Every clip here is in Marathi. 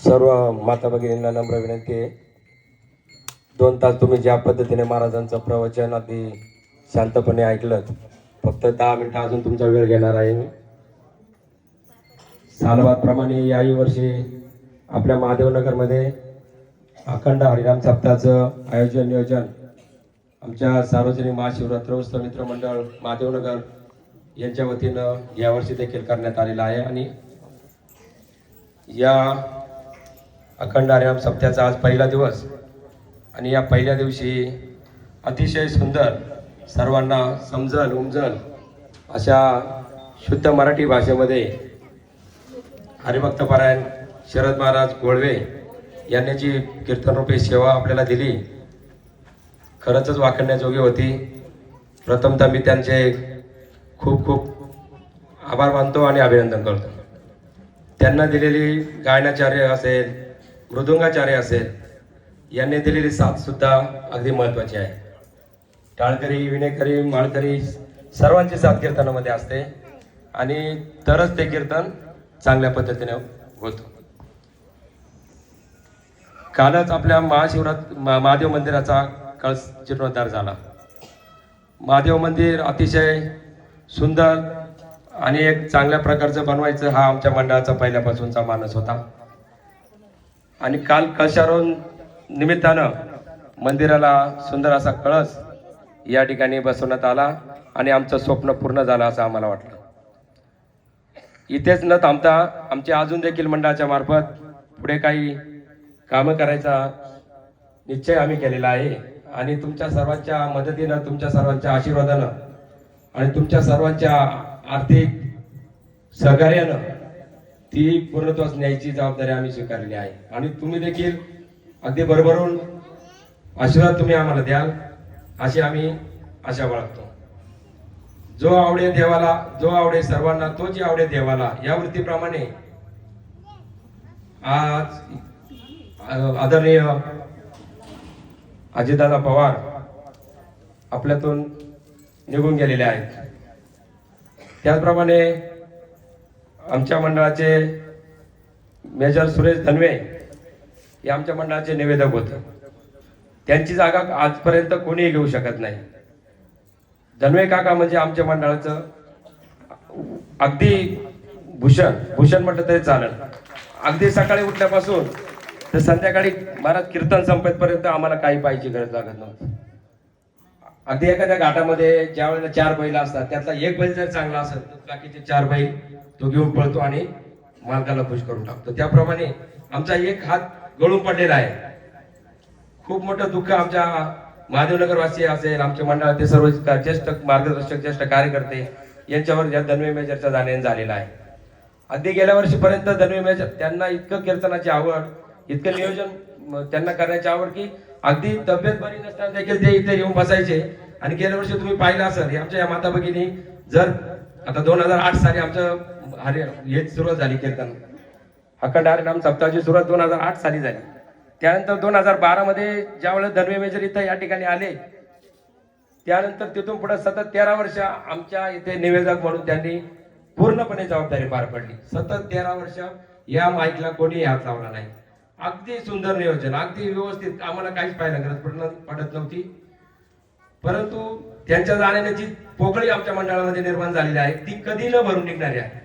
सर्व माता भगिनींना नम्र विनंती आहे, 2 तास तुम्ही ज्या पद्धतीने महाराजांचं प्रवचन अगदी शांतपणे ऐकलं, फक्त 10 मिनिटं अजून तुमचा वेळ घेणार आहे मी. सालवादप्रमाणे याही वर्षी आपल्या महादेवनगरमध्ये अखंड हरिनाम सप्ताहाचं आयोजन नियोजन आमच्या सार्वजनिक महाशिवरात्र उत्सव मित्र मंडळ महादेवनगर यांच्या वतीनं यावर्षी देखील करण्यात आलेला आहे. आणि या अखंड हरिनाम सप्ताहाचा आज पहिला दिवस आणि या पहिल्या दिवशी अतिशय सुंदर सर्वांना समजल उमजल अशा शुद्ध मराठी भाषेमध्ये हरिभक्तपरायण शरद महाराज गोळवे यांनी जी कीर्तनरूपी सेवा आपल्याला दिली, खरंच वाखाणण्याजोगी होती. प्रथमतः मी त्यांचे खूप खूप आभार मानतो आणि अभिनंदन करतो. त्यांना दिलेली गायनाचार्य असेल, मृदुंगाचार्य असेल, यांनी दिलेली साथ सुद्धा अगदी महत्त्वाची आहे. टाळकरी, विणेकरी, माळकरी सर्वांची साथ कीर्तनामध्ये असते आणि तरच ते कीर्तन चांगल्या पद्धतीने होतं. कालच आपल्या महादेव मंदिराचा कळस जीर्णोद्धार झाला. महादेव मंदिर अतिशय सुंदर आणि एक चांगल्या प्रकारचं बनवायचं हा आमच्या मंडळाचा पहिल्यापासूनचा मानस होता. आणि काल कळशारोहण निमित्तानं मंदिराला सुंदर असा कळस या ठिकाणी बसवण्यात आला आणि आमचं स्वप्न पूर्ण झालं असं आम्हाला वाटलं. इथेच न थांबता आमच्या अजून देखील मंडळाच्या मार्फत पुढे काही कामं करायचा निश्चय आम्ही केलेला आहे. आणि तुमच्या सर्वांच्या मदतीनं, तुमच्या सर्वांच्या आशीर्वादानं आणि तुमच्या सर्वांच्या आर्थिक सहकार्यानं ती पूर्णत्वास न्यायची जबाबदारी आम्ही स्वीकारलेली आहे. आणि तुम्ही देखील अगदी भरभरून आशीर्वाद तुम्ही आम्हाला द्याल अशी आम्ही आशा बाळगतो. जो आवडे देवाला, जो आवडे सर्वांना, तो जे आवडे देवाला या वृत्तीप्रमाणे आज आदरणीय अजितदादा पवार आपल्यातून निघून गेलेले आहेत. त्याचप्रमाणे आमच्या मंडळाचे मेजर सुरेश धनवे हे आमच्या मंडळाचे निवेदक होते. त्यांची जागा आजपर्यंत कोणीही घेऊ शकत नाही. धनवे काका म्हणजे आमच्या मंडळाचं अगदी भूषण म्हटलं तरी चालेल. अगदी सकाळी उठल्यापासून तर संध्याकाळी महाराज कीर्तन संपेपर्यंत आम्हाला काही पाहिजे गरज लागत नव्हती. अगदी एखाद्या घाटामध्ये ज्या वेळेला 4 बैल असतात, त्यातला एक बैल जर चांगला असेल तर बाकीचे 4 बैल तो घेऊन पळतो आणि मालकाला खुश करून टाकतो. त्याप्रमाणे आमचा एक हात गळून पडलेला आहे. खूप मोठं दुःख आमच्या महादेवनगरवासी असेल, आमच्या मंडळातील सर्व ज्येष्ठ मार्गदर्शक, ज्येष्ठ कार्यकर्ते यांच्यावर या धनवे मेजरचा जाण्याने झालेला आहे. अगदी गेल्या वर्षीपर्यंत धनवे मेजर त्यांना इतकं कीर्तनाची आवड, इतकं नियोजन त्यांना करण्याची आवड की अगदी तब्येत बरी नसताना देखील ते इथे येऊन बसायचे. आणि गेल्या वर्षी तुम्ही पाहिलं असेल, आमच्या या माता भगिनी जर आता 2008 साली आमचं हे सुरुवात झाली कीर्तन अखंड हरिनाम सप्ताहाची सुरुवात 2008 साली झाली. त्यानंतर 2012 मध्ये ज्यावेळेस धनवे मेजर इथं या ठिकाणी आले, त्यानंतर तिथून पुढे सतत 13 वर्ष आमच्या इथे निवेदक म्हणून त्यांनी पूर्णपणे जबाबदारी पार पडली. सतत 13 वर्ष या माईकला कोणी हात लावला नाही. अगदी सुंदर नियोजन, अगदी व्यवस्थित, आम्हाला काहीच पाहायला गरज पडत नव्हती. परंतु त्यांच्या जाण्याने जी पोकळी आमच्या मंडळामध्ये निर्माण झालेली आहे ती कधी न भरून निघणारी आहे.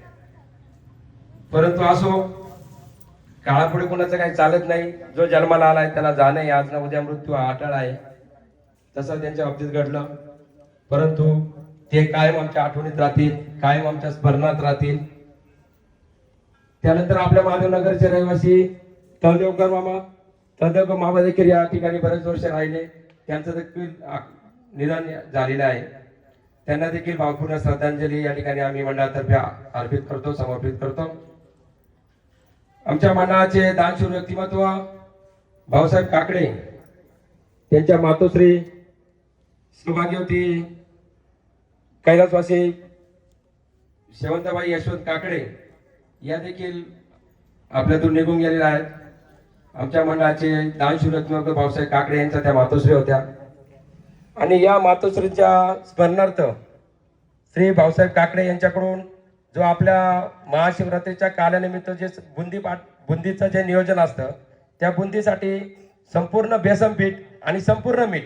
परंतु असो, काळापुढे कोणाचं काही चालत नाही. जो जन्माला आलाय त्याला जाणं आज ना उद्या मृत्यू हा अटळ आहे. तसं त्यांच्या बाबतीत घडलं. परंतु ते कायम आमच्या आठवणीत राहतील, कायम आमच्या स्मरणात राहतील. त्यानंतर आपल्या महादेवनगरचे रहिवासी तळदेवकर मामा देखील या ठिकाणी बरेच वर्ष राहिले. त्यांचं देखील निधन झालेलं आहे. त्यांना देखील भावपूर्ण श्रद्धांजली या ठिकाणी आम्ही मंडळातर्फे अर्पित करतो, समर्पित करतो. आमच्या मंडळाचे दानशूर व्यक्तिमत्व भाऊसाहेब काकडे, त्यांच्या मातोश्री सौभाग्यवती कैलासवासी शेवंतबाई यशवंत काकडे या देखील आपल्यातून निघून गेलेल्या आहेत. आमच्या मंडळाचे दानशूर व्यक्तिमत्व भाऊसाहेब काकडे यांच्या त्या मातोश्री होत्या. आणि या मातोश्रीच्या स्मरणार्थ श्री भाऊसाहेब काकडे यांच्याकडून जो आपल्या महाशिवरात्रीच्या कालानिमित्त जे बुंदीचं जे नियोजन असतं त्या बुंदीसाठी संपूर्ण बेसन पीठ आणि संपूर्ण मीठ,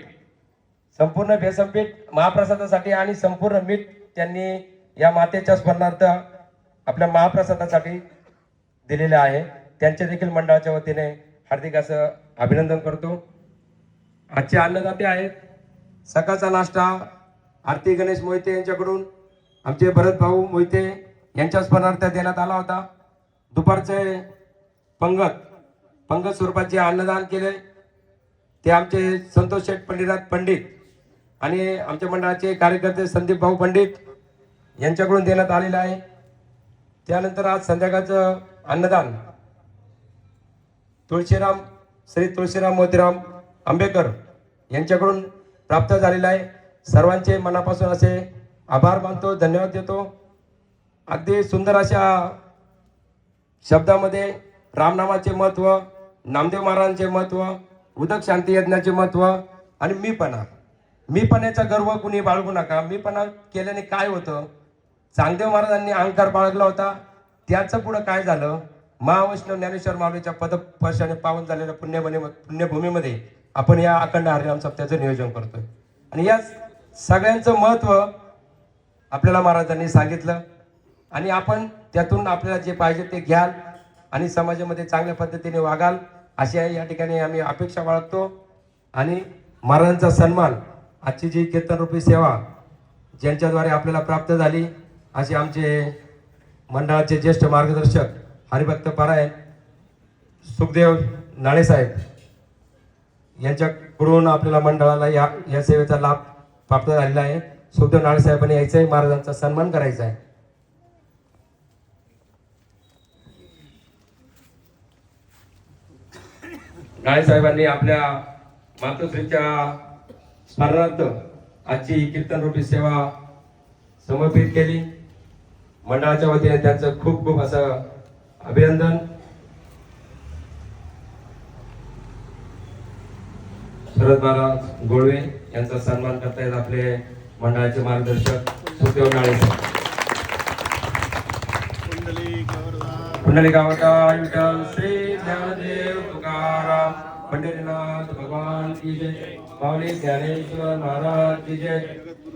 संपूर्ण बेसन पीठ महाप्रसादासाठी आणि संपूर्ण मीठ त्यांनी या मातेच्या स्मरणार्थ आपल्या महाप्रसादासाठी दिलेले आहे. त्यांचे देखील मंडळाच्या वतीने हार्दिक असं अभिनंदन करतो. आजचे अन्नदाते आहेत सकाळचा नाश्ता आरती गणेश मोहिते यांच्याकडून आमचे भरत भाऊ मोहिते यांच्या स्मरणार्थ देण्यात आला होता. दुपारचे पंगत स्वरूपाचे अन्नदान केले ते आमचे संतोष शेठ पंडितनाथ पंडित आणि आमच्या मंडळाचे कार्यकर्ते संदीप भाऊ पंडित यांच्याकडून देण्यात आलेलं आहे. त्यानंतर आज संध्याकाळचं अन्नदान श्री तुळशीराम मोतीराम आंबेकर यांच्याकडून प्राप्त झालेलं आहे. सर्वांचे मनापासून असे आभार मानतो, धन्यवाद देतो. अगदी सुंदर अशा शब्दामध्ये रामनामाचे महत्व, नामदेव महाराजांचे महत्व, उदक शांती यज्ञाचे महत्व आणि मीपणाचा गर्व कुणी बाळगू नका. मीपणा केल्याने काय होतं, चांगदेव महाराजांनी अहंकार बाळगला होता, त्याचं पुढं काय झालं. महावैष्णव ज्ञानेश्वर माऊलीच्या पदस्पर्शाने पावन झालेल्या पुण्यभूमीमध्ये आपण या अखंड हरिनाम सप्ताहाचं नियोजन करतोय आणि या सगळ्यांचं महत्व आपल्याला महाराजांनी सांगितलं आणि आपण त्यातून आपल्याला जे पाहिजे ते घ्याल आणि समाजामध्ये चांगल्या पद्धतीने वागाल अशी या ठिकाणी आम्ही अपेक्षा बाळगतो. आणि महाराजांचा सन्मान आजची जी कीर्तनरूपी सेवा ज्यांच्याद्वारे आपल्याला प्राप्त झाली असे आमचे मंडळाचे ज्येष्ठ मार्गदर्शक हरिभक्त पारायण सुखदेव नाळेसाहेब यांच्याकडून आपल्याला मंडळाला या सेवेचा लाभ प्राप्त झालेला आहे. सुखदेव नाळेसाहेबांनी यायचं आहे, महाराजांचा सन्मान करायचा आहे. नाळेसाहेबांनी आपल्या मातोश्रीच्या स्मरणार्थ आजची कीर्तनरूपी सेवा समर्पित केली. मंडळाच्या वतीने त्यांचं खूप खूप असं अभिनंदन. शरद महाराज गोळवे यांचा सन्मान करतायत आपले मंडळाचे मार्गदर्शक सुखदेव नाळेसाहेब. कुंडली गावता विठ्ठल श्री ज्ञानदेव तुकाराम पंढरीनाथ भगवान की जय. माऊली ज्ञानेश्वर महाराज की जय.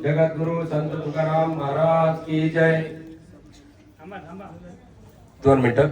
जगद्गुरु संत तुकाराम महाराज की जय. 2 मिनिटं.